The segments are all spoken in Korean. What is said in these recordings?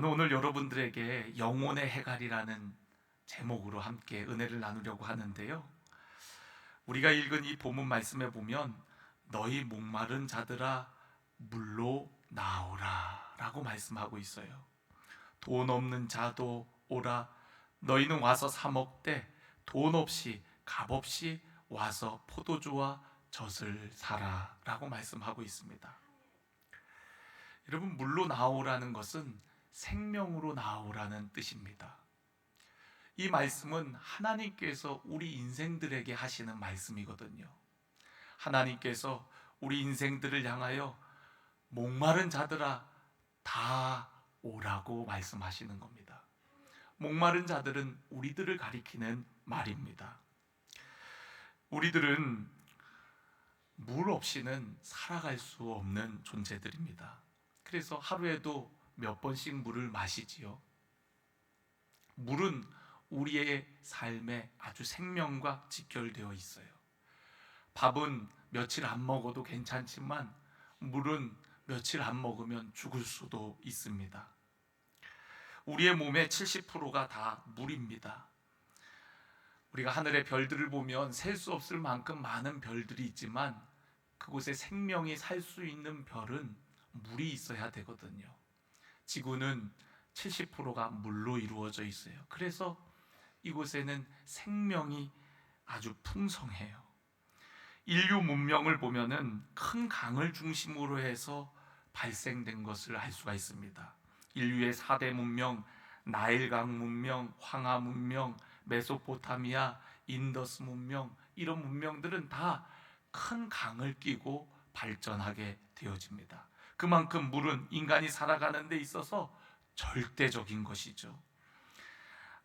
저는 오늘 여러분들에게 영혼의 해갈이라는 제목으로 함께 은혜를 나누려고 하는데요. 우리가 읽은 이 본문 말씀에 보면 너희 목마른 자들아 물로 나오라 라고 말씀하고 있어요. 돈 없는 자도 오라. 너희는 와서 사 먹되 돈 없이 값 없이 와서 포도주와 젖을 사라 라고 말씀하고 있습니다. 여러분, 물로 나오라는 것은 생명으로 나오라는 뜻입니다. 이 말씀은 하나님께서 우리 인생들에게 하시는 말씀이거든요. 하나님께서 우리 인생들을 향하여 목마른 자들아 다 오라고 말씀하시는 겁니다. 목마른 자들은 우리들을 가리키는 말입니다. 우리들은 물 없이는 살아갈 수 없는 존재들입니다. 그래서 하루에도 몇 번씩 물을 마시지요. 물은 우리의 삶에 아주 생명과 직결되어 있어요. 밥은 며칠 안 먹어도 괜찮지만 물은 며칠 안 먹으면 죽을 수도 있습니다. 우리의 몸의 70%가 다 물입니다. 우리가 하늘의 별들을 보면 셀 수 없을 만큼 많은 별들이 있지만 그곳에 생명이 살 수 있는 별은 물이 있어야 되거든요. 지구는 70%가 물로 이루어져 있어요. 그래서 이곳에는 생명이 아주 풍성해요. 인류 문명을 보면은 큰 강을 중심으로 해서 발생된 것을 알 수가 있습니다. 인류의 4대 문명, 나일강 문명, 황하 문명, 메소포타미아, 인더스 문명, 이런 문명들은 다 큰 강을 끼고 발전하게 되어집니다. 그만큼 물은 인간이 살아가는 데 있어서 절대적인 것이죠.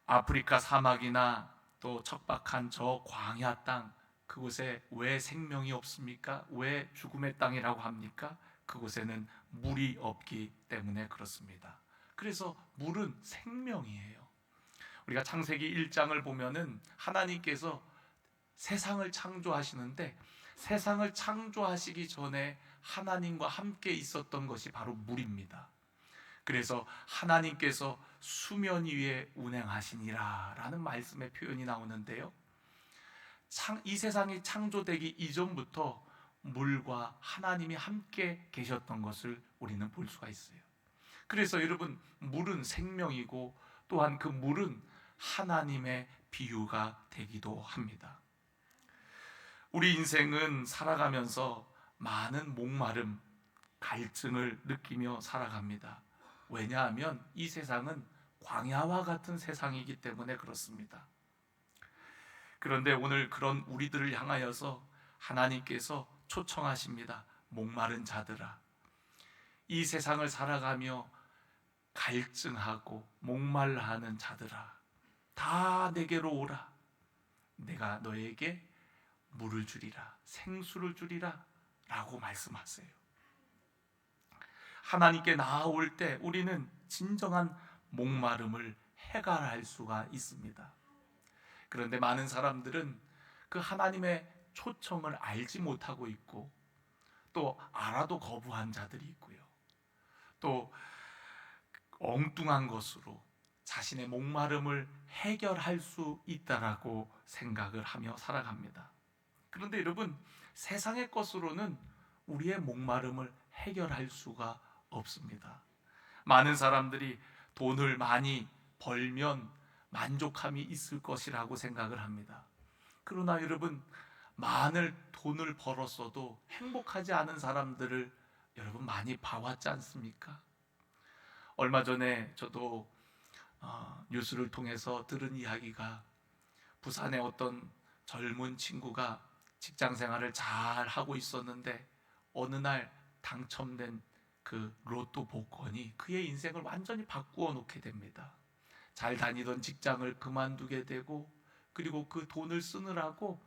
아프리카 사막이나 또 척박한 저 광야 땅, 그곳에 왜 생명이 없습니까? 왜 죽음의 땅이라고 합니까? 그곳에는 물이 없기 때문에 그렇습니다. 그래서 물은 생명이에요. 우리가 창세기 1장을 보면은 하나님께서 세상을 창조하시는데 세상을 창조하시기 전에 하나님과 함께 있었던 것이 바로 물입니다. 그래서 하나님께서 수면 위에 운행하시니라 라는 말씀의 표현이 나오는데요, 이 세상이 창조되기 이전부터 물과 하나님이 함께 계셨던 것을 우리는 볼 수가 있어요. 그래서 여러분, 물은 생명이고 또한 그 물은 하나님의 비유가 되기도 합니다. 우리 인생은 살아가면서 많은 목마름, 갈증을 느끼며 살아갑니다. 왜냐하면 이 세상은 광야와 같은 세상이기 때문에 그렇습니다. 그런데 오늘 그런 우리들을 향하여서 하나님께서 초청하십니다. 목마른 자들아, 이 세상을 살아가며 갈증하고 목말라하는 자들아, 다 내게로 오라. 내가 너에게 물을 주리라, 생수를 주리라 라고 말씀하세요. 하나님께 나아올 때 우리는 진정한 목마름을 해결할 수가 있습니다. 그런데 많은 사람들은 그 하나님의 초청을 알지 못하고 있고, 또 알아도 거부한 자들이 있고요, 또 엉뚱한 것으로 자신의 목마름을 해결할 수 있다라고 생각을 하며 살아갑니다. 그런데 여러분, 세상의 것으로는 우리의 목마름을 해결할 수가 없습니다. 많은 사람들이 돈을 많이 벌면 만족함이 있을 것이라고 생각을 합니다. 그러나 여러분, 많은 돈을 벌었어도 행복하지 않은 사람들을 여러분 많이 봐왔지 않습니까? 얼마 전에 저도 뉴스를 통해서 들은 이야기가, 부산의 어떤 젊은 친구가 직장 생활을 잘 하고 있었는데 어느 날 당첨된 그 로또 복권이 그의 인생을 완전히 바꾸어 놓게 됩니다. 잘 다니던 직장을 그만두게 되고, 그리고 그 돈을 쓰느라고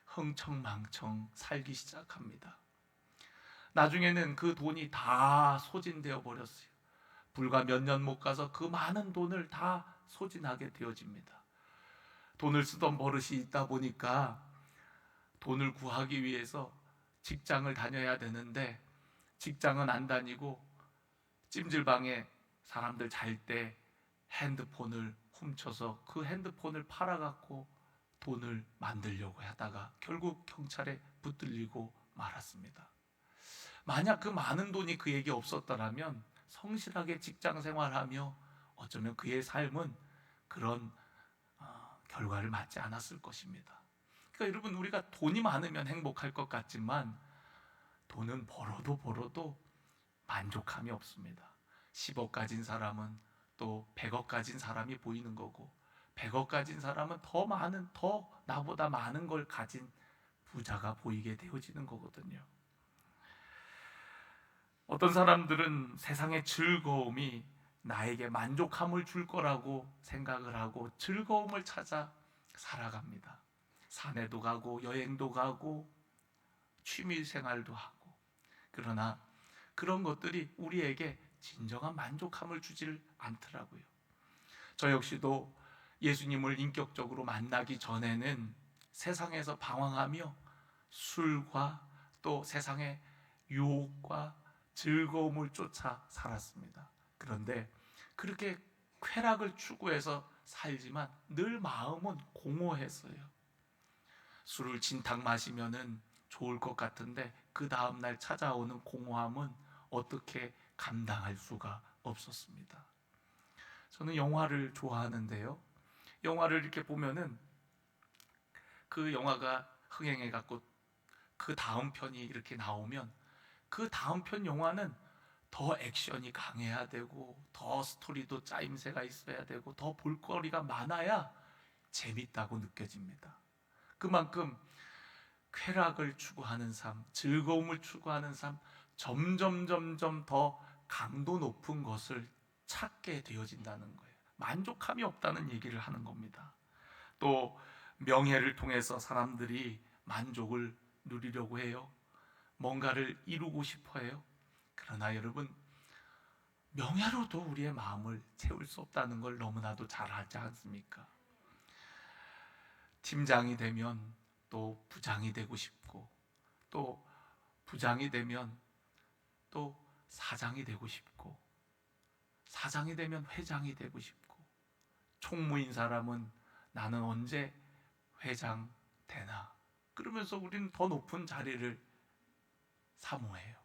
흥청망청 살기 시작합니다. 나중에는 그 돈이 다 소진되어 버렸어요. 불과 몇 년 못 가서 그 많은 돈을 다 소진하게 되어집니다. 돈을 쓰던 버릇이 있다 보니까 돈을 구하기 위해서 직장을 다녀야 되는데 직장은 안 다니고 찜질방에 사람들 잘 때 핸드폰을 훔쳐서 그 핸드폰을 팔아갖고 돈을 만들려고 하다가 결국 경찰에 붙들리고 말았습니다. 만약 그 많은 돈이 그에게 없었더라면 성실하게 직장 생활하며 어쩌면 그의 삶은 그런 결과를 맞지 않았을 것입니다. 그러니까 여러분, 우리가 돈이 많으면 행복할 것 같지만 돈은 벌어도 만족함이 없습니다. 10억 가진 사람은 또 100억 가진 사람이 보이는 거고, 100억 가진 사람은 더 나보다 많은 걸 가진 부자가 보이게 되어지는 거거든요. 어떤 사람들은 세상의 즐거움이 나에게 만족함을 줄 거라고 생각을 하고 즐거움을 찾아 살아갑니다. 산에도 가고 여행도 가고 취미 생활도 하고, 그러나 그런 것들이 우리에게 진정한 만족함을 주질 않더라고요. 저 역시도 예수님을 인격적으로 만나기 전에는 세상에서 방황하며 술과 또 세상의 유혹과 즐거움을 쫓아 살았습니다. 그런데 그렇게 쾌락을 추구해서 살지만 늘 마음은 공허했어요. 술을 진탕 마시면은 좋을 것 같은데 그 다음날 찾아오는 공허함은 어떻게 감당할 수가 없었습니다. 저는 영화를 좋아하는데요, 영화를 이렇게 보면은 그 영화가 흥행해 갖고 그 다음 편이 이렇게 나오면 그 다음 편 영화는 더 액션이 강해야 되고 더 스토리도 짜임새가 있어야 되고 더 볼거리가 많아야 재밌다고 느껴집니다. 그만큼 쾌락을 추구하는 삶, 즐거움을 추구하는 삶, 점점 더 강도 높은 것을 찾게 되어진다는 거예요. 만족함이 없다는 얘기를 하는 겁니다. 또 명예를 통해서 사람들이 만족을 누리려고 해요. 뭔가를 이루고 싶어 해요. 그러나 여러분, 명예로도 우리의 마음을 채울 수 없다는 걸 너무나도 잘 알지 않습니까? 팀장이 되면 또 부장이 되고 싶고, 또 부장이 되면 또 사장이 되고 싶고, 사장이 되면 회장이 되고 싶고, 총무인 사람은 나는 언제 회장 되나, 그러면서 우리는 더 높은 자리를 사모해요.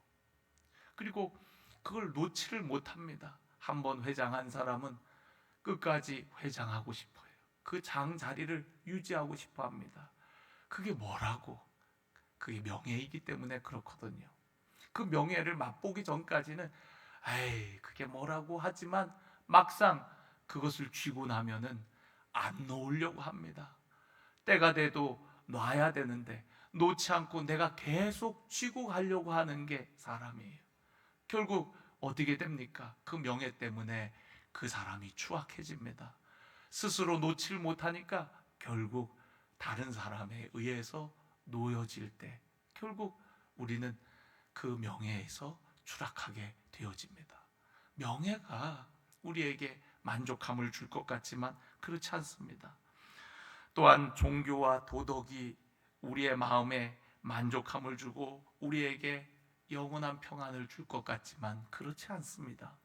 그리고 그걸 놓지를 못합니다. 한번 회장한 사람은 끝까지 회장하고 싶어요. 그 장 자리를 유지하고 싶어 합니다. 그게 뭐라고? 그게 명예이기 때문에 그렇거든요. 그 명예를 맛보기 전까지는 에이 그게 뭐라고 하지만 막상 그것을 쥐고 나면은 안 놓으려고 합니다. 때가 돼도 놔야 되는데 놓지 않고 내가 계속 쥐고 가려고 하는 게 사람이에요. 결국 어떻게 됩니까? 그 명예 때문에 그 사람이 추악해집니다. 스스로 놓지를 못하니까 결국 다른 사람에 의해서 놓여질 때 결국 우리는 그 명예에서 추락하게 되어집니다. 명예가 우리에게 만족함을 줄 것 같지만 그렇지 않습니다. 또한 종교와 도덕이 우리의 마음에 만족함을 주고 우리에게 영원한 평안을 줄 것 같지만 그렇지 않습니다.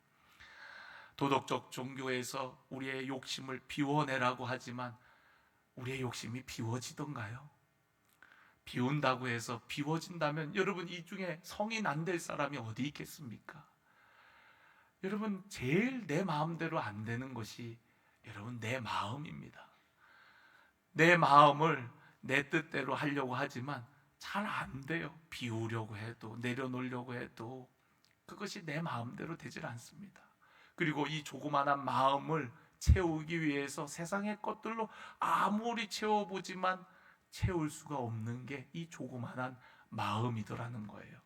도덕적 종교에서 우리의 욕심을 비워내라고 하지만 우리의 욕심이 비워지던가요? 비운다고 해서 비워진다면 여러분, 이 중에 성인 안 될 사람이 어디 있겠습니까? 여러분, 제일 내 마음대로 안 되는 것이 여러분 내 마음입니다. 내 마음을 내 뜻대로 하려고 하지만 잘 안 돼요. 비우려고 해도 내려놓으려고 해도 그것이 내 마음대로 되질 않습니다. 그리고 이 조그만한 마음을 채우기 위해서 세상의 것들로 아무리 채워보지만 채울 수가 없는 게 이 조그만한 마음이더라는 거예요.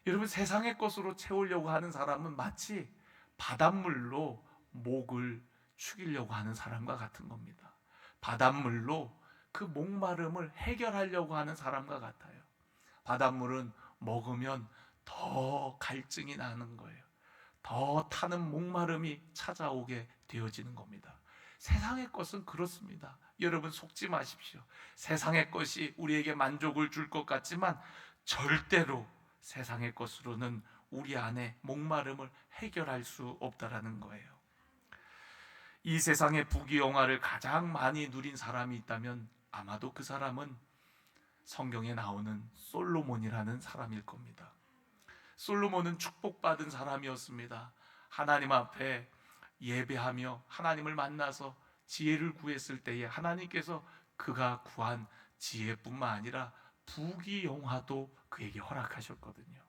여러분, 세상의 것으로 채우려고 하는 사람은 마치 바닷물로 목을 축이려고 하는 사람과 같은 겁니다. 바닷물로 그 목마름을 해결하려고 하는 사람과 같아요. 바닷물은 먹으면 더 갈증이 나는 거예요. 더 타는 목마름이 찾아오게 되어지는 겁니다. 세상의 것은 그렇습니다. 여러분, 속지 마십시오. 세상의 것이 우리에게 만족을 줄 것 같지만 절대로 세상의 것으로는 우리 안에 목마름을 해결할 수 없다라는 거예요. 이 세상의 부귀영화를 가장 많이 누린 사람이 있다면 아마도 그 사람은 성경에 나오는 솔로몬이라는 사람일 겁니다. 솔로몬은 축복받은 사람이었습니다. 하나님 앞에 예배하며 하나님을 만나서 지혜를 구했을 때에 하나님께서 그가 구한 지혜뿐만 아니라 부귀영화도 그에게 허락하셨거든요.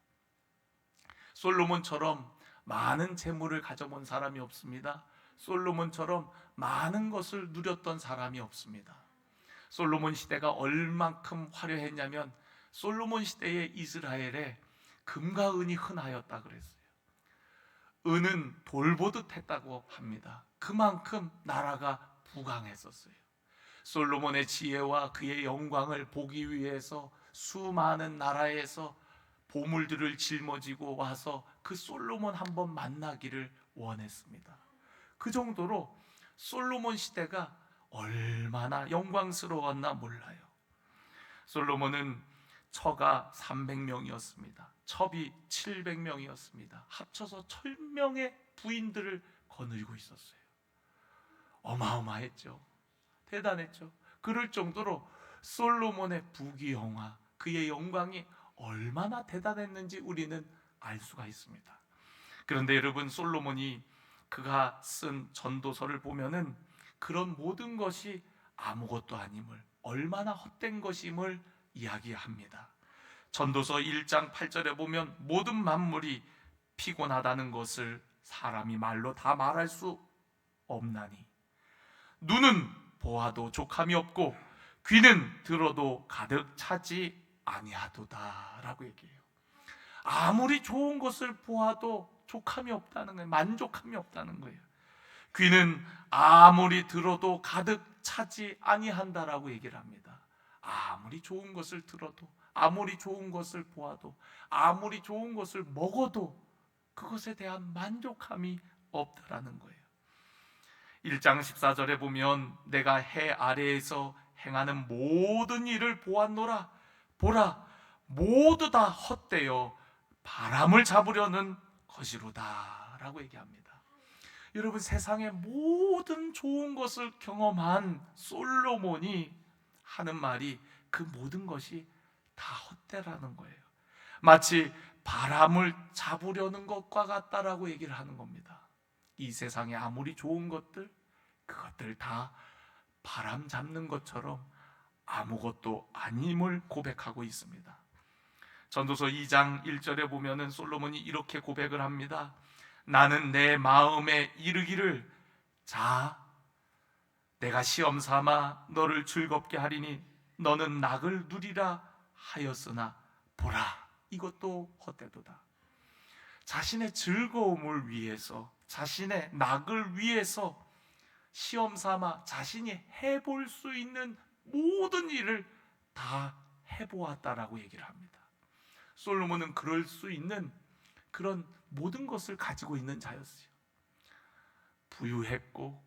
솔로몬처럼 많은 재물을 가져본 사람이 없습니다. 솔로몬처럼 많은 것을 누렸던 사람이 없습니다. 솔로몬 시대가 얼만큼 화려했냐면 솔로몬 시대의 이스라엘에 금과 은이 흔하였다 그랬어요. 은은 돌보듯 했다고 합니다. 그만큼 나라가 부강했었어요. 솔로몬의 지혜와 그의 영광을 보기 위해서 수많은 나라에서 보물들을 짊어지고 와서 그 솔로몬 한번 만나기를 원했습니다. 그 정도로 솔로몬 시대가 얼마나 영광스러웠나 몰라요. 솔로몬은 처가 300명이었습니다. 첩이 700명이었습니다. 합쳐서 1000명의 부인들을 거느리고 있었어요. 어마어마했죠. 대단했죠. 그럴 정도로 솔로몬의 부귀영화, 그의 영광이 얼마나 대단했는지 우리는 알 수가 있습니다. 그런데 여러분, 솔로몬이 그가 쓴 전도서를 보면은 그런 모든 것이 아무것도 아님을, 얼마나 헛된 것임을 이야기합니다. 전도서 1장 8절에 보면 모든 만물이 피곤하다는 것을 사람이 말로 다 말할 수 없나니 눈은 보아도 족함이 없고 귀는 들어도 가득 차지 아니하도다 라고 얘기해요. 아무리 좋은 것을 보아도 족함이 없다는 거예요. 만족함이 없다는 거예요. 귀는 아무리 들어도 가득 차지 아니한다라고 얘기를 합니다. 아무리 좋은 것을 들어도, 아무리 좋은 것을 보아도, 아무리 좋은 것을 먹어도 그것에 대한 만족함이 없다라는 거예요. 1장 14절에 보면 내가 해 아래에서 행하는 모든 일을 보았노라. 보라, 모두 다 헛되어 바람을 잡으려는 것이로다 라고 얘기합니다. 여러분, 세상의 모든 좋은 것을 경험한 솔로몬이 하는 말이 그 모든 것이 다 헛되라는 거예요. 마치 바람을 잡으려는 것과 같다라고 얘기를 하는 겁니다. 이 세상에 아무리 좋은 것들, 그것들 다 바람 잡는 것처럼 아무것도 아님을 고백하고 있습니다. 전도서 2장 1절에 보면은 솔로몬이 이렇게 고백을 합니다. 나는 내 마음에 이르기를 자, 내가 시험 삼아 너를 즐겁게 하리니 너는 낙을 누리라 하였으나 보라, 이것도 헛되도다. 자신의 즐거움을 위해서, 자신의 낙을 위해서 시험 삼아 자신이 해볼 수 있는 모든 일을 다 해보았다라고 얘기를 합니다. 솔로몬은 그럴 수 있는 그런 모든 것을 가지고 있는 자였어요. 부유했고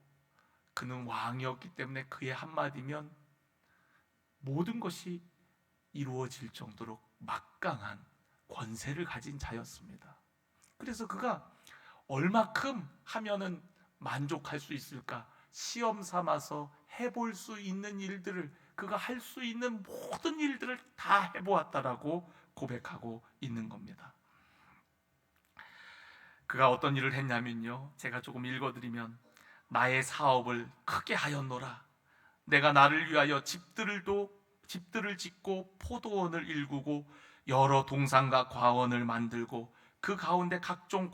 그는 왕이었기 때문에 그의 한마디면 모든 것이 이루어질 정도로 막강한 권세를 가진 자였습니다. 그래서 그가 얼마큼 하면은 만족할 수 있을까? 시험 삼아서 해볼 수 있는 일들을, 그가 할 수 있는 모든 일들을 다 해보았다라고 고백하고 있는 겁니다. 그가 어떤 일을 했냐면요, 제가 조금 읽어드리면 나의 사업을 크게 하였노라. 내가 나를 위하여 집들을 짓고 포도원을 일구고 여러 동산과 과원을 만들고 그 가운데 각종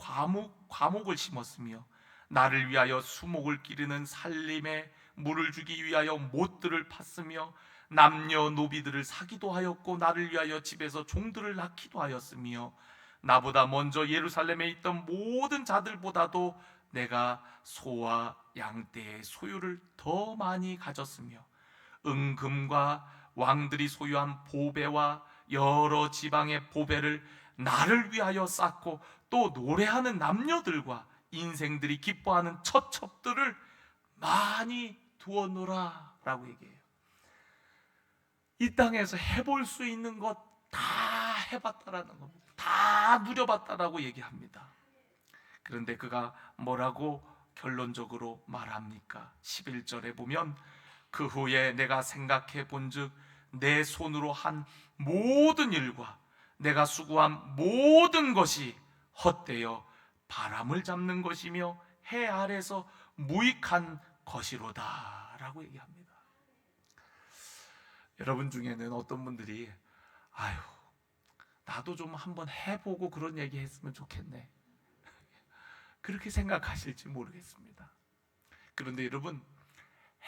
과목을 심었으며 나를 위하여 수목을 기르는 살림에 물을 주기 위하여 못들을 팠으며 남녀노비들을 사기도 하였고 나를 위하여 집에서 종들을 낳기도 하였으며 나보다 먼저 예루살렘에 있던 모든 자들보다도 내가 소와 양떼의 소유를 더 많이 가졌으며 은금과 왕들이 소유한 보배와 여러 지방의 보배를 나를 위하여 쌓고 또 노래하는 남녀들과 인생들이 기뻐하는 처첩들을 많이 두었노라 라고 얘기해요. 이 땅에서 해볼 수 있는 것 다 해봤다라는 겁니다. 다 누려봤다라고 얘기합니다. 그런데 그가 뭐라고 결론적으로 말합니까? 11절에 보면 그 후에 내가 생각해 본즉 내 손으로 한 모든 일과 내가 수고한 모든 것이 헛되어 바람을 잡는 것이며 해 아래서 무익한 것이로다 라고 얘기합니다. 여러분 중에는 어떤 분들이 아유 나도 좀 한번 해보고 그런 얘기 했으면 좋겠네 그렇게 생각하실지 모르겠습니다. 그런데 여러분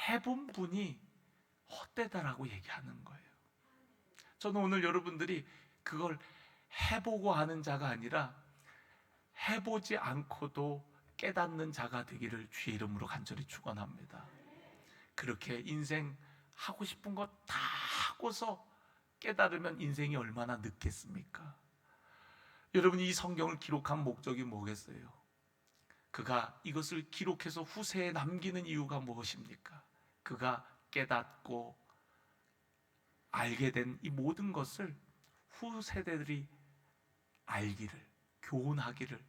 해본 분이 헛되다라고 얘기하는 거예요. 저는 오늘 여러분들이 그걸 해보고 하는 자가 아니라 해보지 않고도 깨닫는 자가 되기를 주의 이름으로 간절히 축원합니다. 그렇게 인생 하고 싶은 거 다 하고서 깨달으면 인생이 얼마나 늦겠습니까? 여러분 이 성경을 기록한 목적이 뭐겠어요? 그가 이것을 기록해서 후세에 남기는 이유가 무엇입니까? 그가 깨닫고 알게 된 이 모든 것을 후세대들이 알기를, 교훈하기를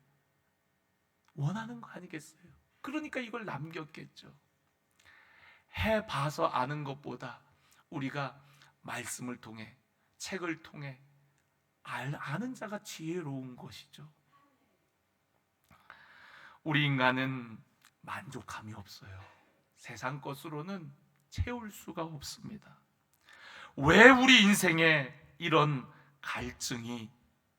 원하는 거 아니겠어요? 그러니까 이걸 남겼겠죠. 해봐서 아는 것보다 우리가 말씀을 통해, 책을 통해 아는 자가 지혜로운 것이죠. 우리 인간은 만족함이 없어요. 세상 것으로는 채울 수가 없습니다. 왜 우리 인생에 이런 갈증이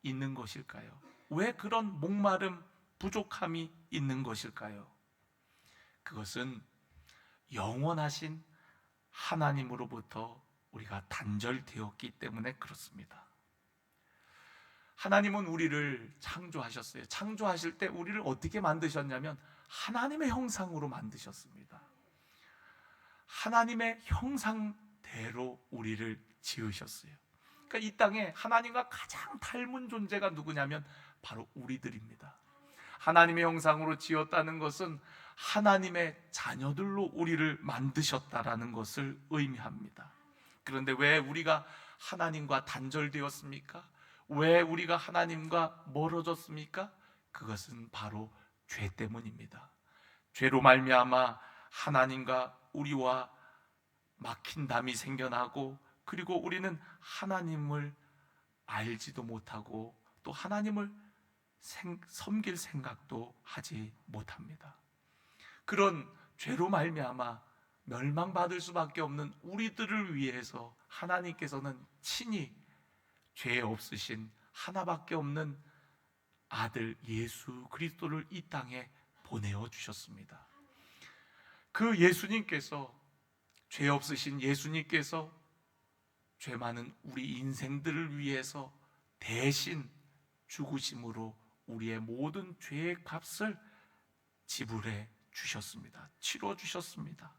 있는 것일까요? 왜 그런 목마름, 부족함이 있는 것일까요? 그것은 영원하신 하나님으로부터 우리가 단절되었기 때문에 그렇습니다. 하나님은 우리를 창조하셨어요. 창조하실 때 우리를 어떻게 만드셨냐면 하나님의 형상으로 만드셨습니다. 하나님의 형상대로 우리를 지으셨어요. 그러니까 이 땅에 하나님과 가장 닮은 존재가 누구냐면 바로 우리들입니다. 하나님의 형상으로 지었다는 것은 하나님의 자녀들로 우리를 만드셨다라는 것을 의미합니다. 그런데 왜 우리가 하나님과 단절되었습니까? 왜 우리가 하나님과 멀어졌습니까? 그것은 바로 죄 때문입니다. 죄로 말미암아 하나님과 우리와 막힌 담이 생겨나고, 그리고 우리는 하나님을 알지도 못하고 또 하나님을 섬길 생각도 하지 못합니다. 그런 죄로 말미암아 멸망받을 수밖에 없는 우리들을 위해서 하나님께서는 친히 죄 없으신 하나밖에 없는 아들 예수 그리스도를 이 땅에 보내어 주셨습니다. 그 예수님께서, 죄 없으신 예수님께서 죄 많은 우리 인생들을 위해서 대신 죽으심으로 우리의 모든 죄의 값을 지불해 주셨습니다. 치러 주셨습니다.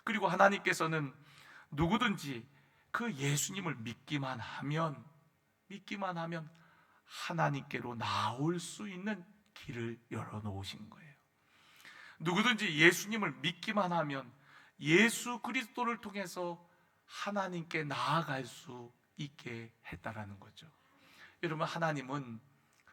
그리고 하나님께서는 누구든지 그 예수님을 믿기만 하면 하나님께로 나올 수 있는 길을 열어놓으신 거예요. 누구든지 예수님을 믿기만 하면 예수 그리스도를 통해서 하나님께 나아갈 수 있게 했다라는 거죠. 여러분, 하나님은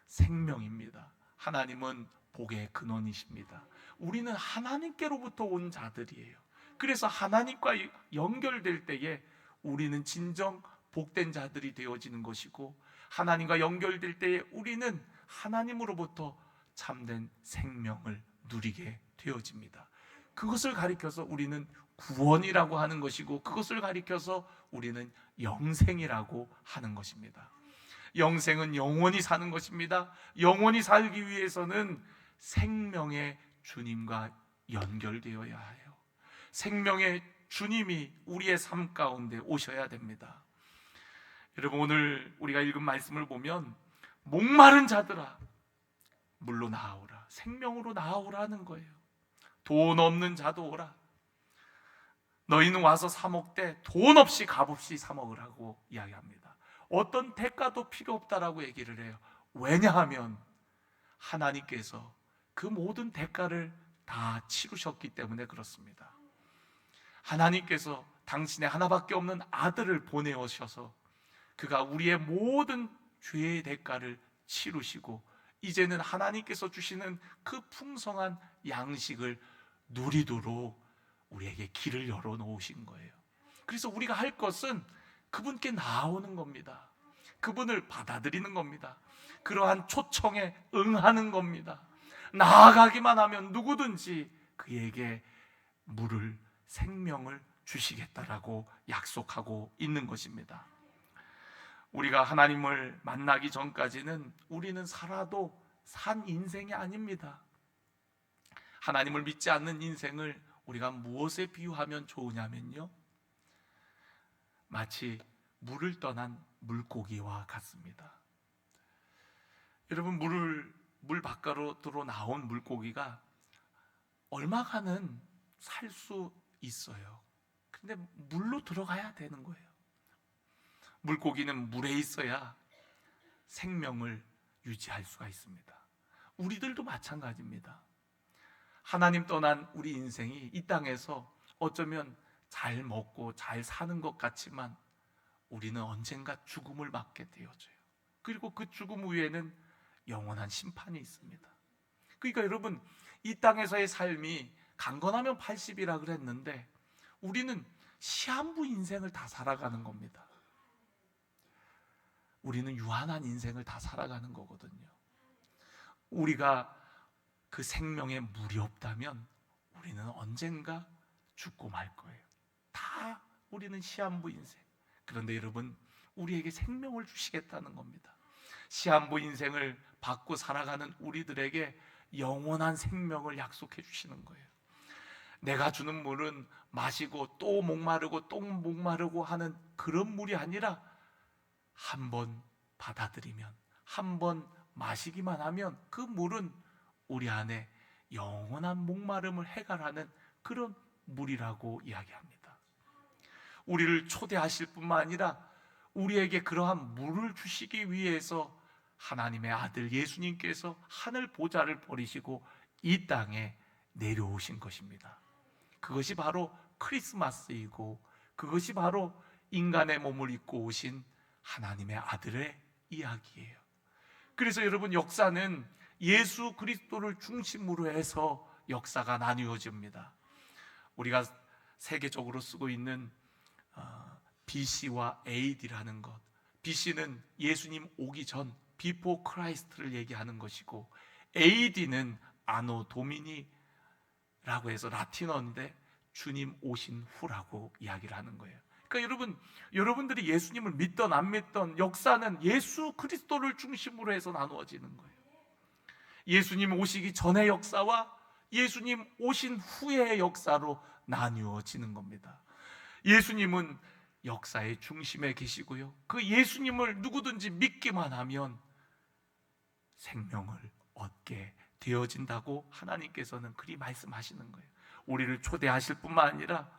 생명입니다. 하나님은 복의 근원이십니다. 우리는 하나님께로부터 온 자들이에요. 그래서 하나님과 연결될 때에 우리는 진정 복된 자들이 되어지는 것이고, 하나님과 연결될 때에 우리는 하나님으로부터 참된 생명을 누리게 되어집니다. 그것을 가리켜서 우리는 구원이라고 하는 것이고, 그것을 가리켜서 우리는 영생이라고 하는 것입니다. 영생은 영원히 사는 것입니다. 영원히 살기 위해서는 생명의 주님과 연결되어야 해요. 생명의 주님이 우리의 삶 가운데 오셔야 됩니다. 여러분, 오늘 우리가 읽은 말씀을 보면 목마른 자들아 물로 나오라, 생명으로 나오라는 거예요. 돈 없는 자도 오라. 너희는 와서 사 먹되 돈 없이 값 없이 사 먹으라고 이야기합니다. 어떤 대가도 필요 없다라고 얘기를 해요. 왜냐하면 하나님께서 그 모든 대가를 다 치르셨기 때문에 그렇습니다. 하나님께서 당신의 하나밖에 없는 아들을 보내오셔서 그가 우리의 모든 죄의 대가를 치루시고 이제는 하나님께서 주시는 그 풍성한 양식을 누리도록 우리에게 길을 열어놓으신 거예요. 그래서 우리가 할 것은 그분께 나아오는 겁니다. 그분을 받아들이는 겁니다. 그러한 초청에 응하는 겁니다. 나아가기만 하면 누구든지 그에게 물을, 생명을 주시겠다라고 약속하고 있는 것입니다. 우리가 하나님을 만나기 전까지는 우리는 살아도 산 인생이 아닙니다. 하나님을 믿지 않는 인생을 우리가 무엇에 비유하면 좋으냐면요, 마치 물을 떠난 물고기와 같습니다. 여러분, 물 바깥으로 나온 물고기가 얼마간은 살 수 있어요. 근데 물로 들어가야 되는 거예요. 물고기는 물에 있어야 생명을 유지할 수가 있습니다. 우리들도 마찬가지입니다. 하나님 떠난 우리 인생이 이 땅에서 어쩌면 잘 먹고 잘 사는 것 같지만 우리는 언젠가 죽음을 맞게 되어져요. 그리고 그 죽음 후에는 영원한 심판이 있습니다. 그러니까 여러분, 이 땅에서의 삶이 강건하면 80이라 그랬는데 우리는 시한부 인생을 다 살아가는 겁니다. 우리는 유한한 인생을 다 살아가는 거거든요. 우리가 그 생명에 물이 없다면 우리는 언젠가 죽고 말 거예요. 다 우리는 시한부 인생. 그런데 여러분, 우리에게 생명을 주시겠다는 겁니다. 시한부 인생을 받고 살아가는 우리들에게 영원한 생명을 약속해 주시는 거예요. 내가 주는 물은 마시고 또 목마르고 또 목마르고 하는 그런 물이 아니라 한번 받아들이면, 한번 마시기만 하면 그 물은 우리 안에 영원한 목마름을 해결하는 그런 물이라고 이야기합니다. 우리를 초대하실 뿐만 아니라 우리에게 그러한 물을 주시기 위해서 하나님의 아들 예수님께서 하늘 보좌를 버리시고 이 땅에 내려오신 것입니다. 그것이 바로 크리스마스이고 그것이 바로 인간의 몸을 입고 오신 하나님의 아들의 이야기예요. 그래서 여러분, 역사는 예수 그리스도를 중심으로 해서 역사가 나뉘어집니다. 우리가 세계적으로 쓰고 있는 BC와 AD라는 것, BC는 예수님 오기 전, 비포 크라이스트를 얘기하는 것이고, AD는 아노 도미니라고 해서 라틴어인데 주님 오신 후라고 이야기를 하는 거예요. 그러니까 여러분들이 예수님을 믿던 안 믿던 역사는 예수 그리스도를 중심으로 해서 나누어지는 거예요. 예수님 오시기 전의 역사와 예수님 오신 후의 역사로 나누어지는 겁니다. 예수님은 역사의 중심에 계시고요, 그 예수님을 누구든지 믿기만 하면 생명을 얻게 되어진다고 하나님께서는 그리 말씀하시는 거예요. 우리를 초대하실 뿐만 아니라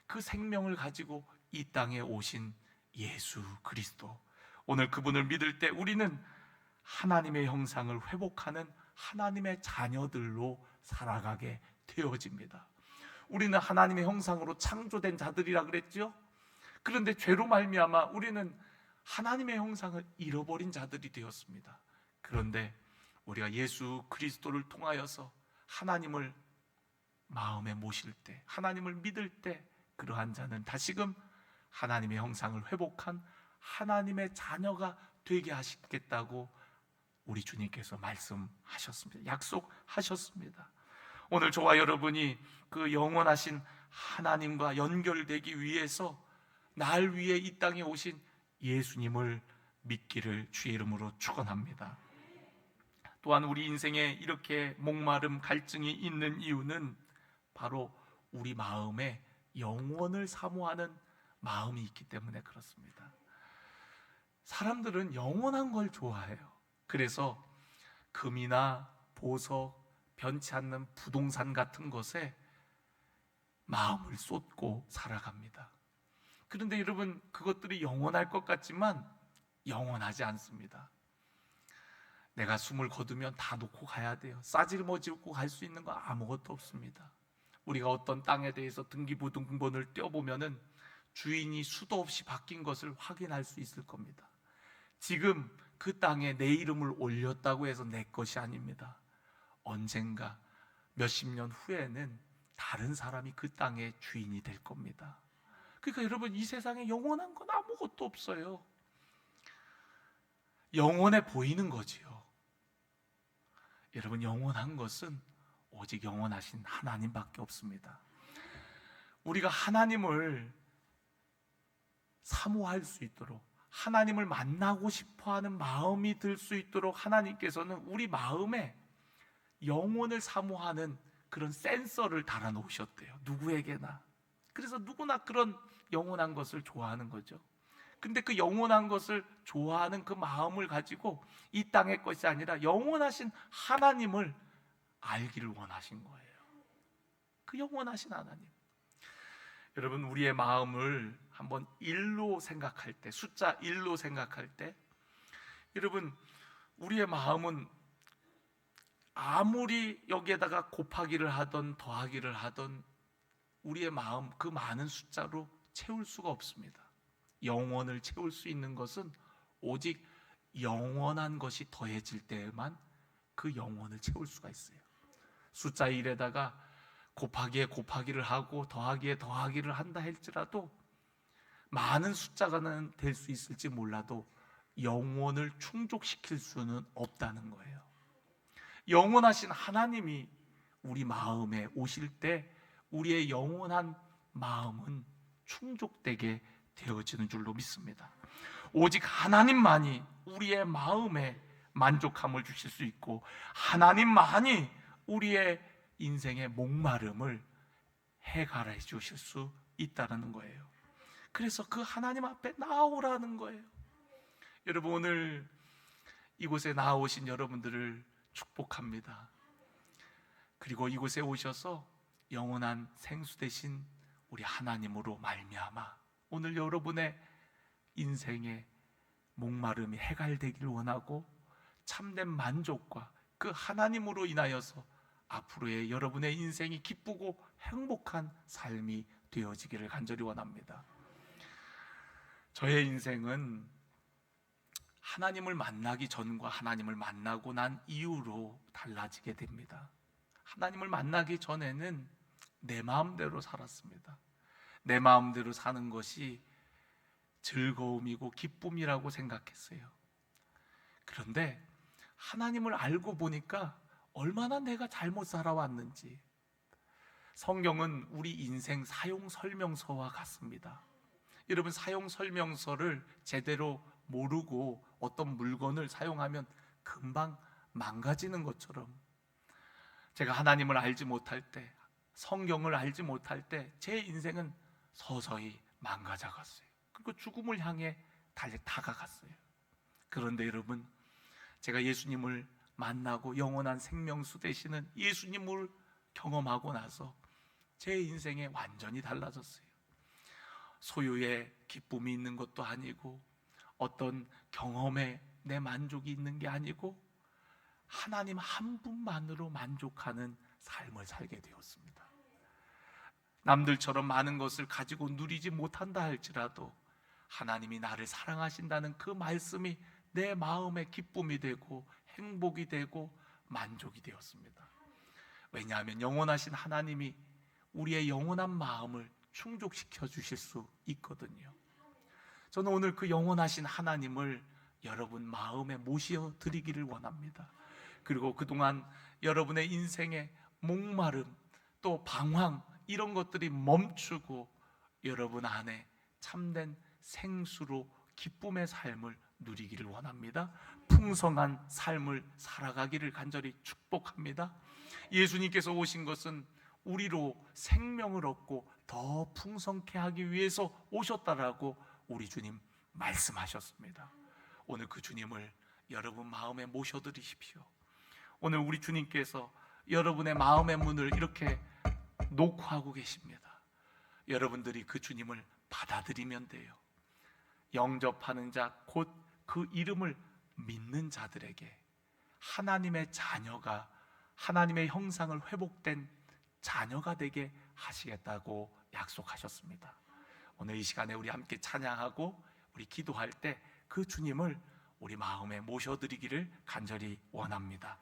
그 생명을 가지고 이 땅에 오신 예수 그리스도, 오늘 그분을 믿을 때 우리는 하나님의 형상을 회복하는 하나님의 자녀들로 살아가게 되어집니다. 우리는 하나님의 형상으로 창조된 자들이라 그랬죠. 그런데 죄로 말미암아 우리는 하나님의 형상을 잃어버린 자들이 되었습니다. 그런데 우리가 예수 그리스도를 통하여서 하나님을 마음에 모실 때, 하나님을 믿을 때 그러한 자는 다시금 하나님의 형상을 회복한 하나님의 자녀가 되게 하시겠다고 우리 주님께서 말씀하셨습니다. 약속하셨습니다. 오늘 저와 여러분이 그 영원하신 하나님과 연결되기 위해서 날 위해 이 땅에 오신 예수님을 믿기를 주의 이름으로 축원합니다. 또한 우리 인생에 이렇게 목마름, 갈증이 있는 이유는 바로 우리 마음에 영원을 사모하는 마음이 있기 때문에 그렇습니다. 사람들은 영원한 걸 좋아해요. 그래서 금이나 보석, 변치 않는 부동산 같은 것에 마음을 쏟고 살아갑니다. 그런데 여러분, 그것들이 영원할 것 같지만 영원하지 않습니다. 내가 숨을 거두면 다 놓고 가야 돼요. 싸질머지고 갈 수 있는 거 아무것도 없습니다. 우리가 어떤 땅에 대해서 등기부등본을 떼어보면은 주인이 수도 없이 바뀐 것을 확인할 수 있을 겁니다. 지금 그 땅에 내 이름을 올렸다고 해서 내 것이 아닙니다. 언젠가 몇십 년 후에는 다른 사람이 그 땅의 주인이 될 겁니다. 그러니까 여러분, 이 세상에 영원한 건 아무것도 없어요. 영원해 보이는 거지요. 여러분, 영원한 것은 오직 영원하신 하나님밖에 없습니다. 우리가 하나님을 사모할 수 있도록, 하나님을 만나고 싶어하는 마음이 들 수 있도록 하나님께서는 우리 마음에 영혼을 사모하는 그런 센서를 달아 놓으셨대요. 누구에게나. 그래서 누구나 그런 영원한 것을 좋아하는 거죠. 근데 그 영원한 것을 좋아하는 그 마음을 가지고 이 땅의 것이 아니라 영원하신 하나님을 알기를 원하신 거예요. 그 영원하신 하나님. 여러분, 우리의 마음을 한번 1로 생각할 때, 숫자 1로 생각할 때, 여러분, 우리의 마음은 아무리 여기에다가 곱하기를 하던 더하기를 하던 우리의 마음, 그 많은 숫자로 채울 수가 없습니다. 영원을 채울 수 있는 것은 오직 영원한 것이 더해질 때에만 그 영원을 채울 수가 있어요. 숫자 1에다가 곱하기에 곱하기를 하고 더하기에 더하기를 한다 할지라도, 많은 숫자가 될 수 있을지 몰라도 영원을 충족시킬 수는 없다는 거예요. 영원하신 하나님이 우리 마음에 오실 때 우리의 영원한 마음은 충족되게 되어지는 줄로 믿습니다. 오직 하나님만이 우리의 마음에 만족함을 주실 수 있고, 하나님만이 우리의 인생의 목마름을 해결해 주실 수 있다는 거예요. 그래서 그 하나님 앞에 나오라는 거예요. 여러분, 오늘 이곳에 나오신 여러분들을 축복합니다. 그리고 이곳에 오셔서 영원한 생수 되신 우리 하나님으로 말미암아 오늘 여러분의 인생의 목마름이 해결되기를 원하고, 참된 만족과 그 하나님으로 인하여서 앞으로의 여러분의 인생이 기쁘고 행복한 삶이 되어지기를 간절히 원합니다. 저의 인생은 하나님을 만나기 전과 하나님을 만나고 난 이후로 달라지게 됩니다. 하나님을 만나기 전에는 내 마음대로 살았습니다. 내 마음대로 사는 것이 즐거움이고 기쁨이라고 생각했어요. 그런데 하나님을 알고 보니까 얼마나 내가 잘못 살아왔는지. 성경은 우리 인생 사용 설명서와 같습니다. 여러분, 사용 설명서를 제대로 모르고 어떤 물건을 사용하면 금방 망가지는 것처럼, 제가 하나님을 알지 못할 때, 성경을 알지 못할 때 제 인생은 서서히 망가져 갔어요. 그리고 죽음을 향해 다가갔어요. 그런데 여러분, 제가 예수님을 만나고 영원한 생명수 되시는 예수님을 경험하고 나서 제 인생이 완전히 달라졌어요. 소유에 기쁨이 있는 것도 아니고, 어떤 경험에 내 만족이 있는 게 아니고, 하나님 한 분만으로 만족하는 삶을 살게 되었습니다. 남들처럼 많은 것을 가지고 누리지 못한다 할지라도 하나님이 나를 사랑하신다는 그 말씀이 내 마음의 기쁨이 되고 행복이 되고 만족이 되었습니다. 왜냐하면 영원하신 하나님이 우리의 영원한 마음을 충족시켜 주실 수 있거든요. 저는 오늘 그 영원하신 하나님을 여러분 마음에 모셔 드리기를 원합니다. 그리고 그동안 여러분의 인생의 목마름, 또 방황, 이런 것들이 멈추고 여러분 안에 참된 생수로 기쁨의 삶을 누리기를 원합니다. 풍성한 삶을 살아가기를 간절히 축복합니다. 예수님께서 오신 것은 우리로 생명을 얻고 더 풍성케 하기 위해서 오셨다라고 우리 주님 말씀하셨습니다. 오늘 그 주님을 여러분 마음에 모셔드리십시오. 오늘 우리 주님께서 여러분의 마음의 문을 이렇게 놓고 하고 계십니다. 여러분들이 그 주님을 받아들이면 돼요. 영접하는 자, 곧 그 이름을 믿는 자들에게 하나님의 자녀가, 하나님의 형상을 회복된 자녀가 되게 하시겠다고 약속하셨습니다. 오늘 이 시간에 우리 함께 찬양하고 우리 기도할 때 그 주님을 우리 마음에 모셔드리기를 간절히 원합니다.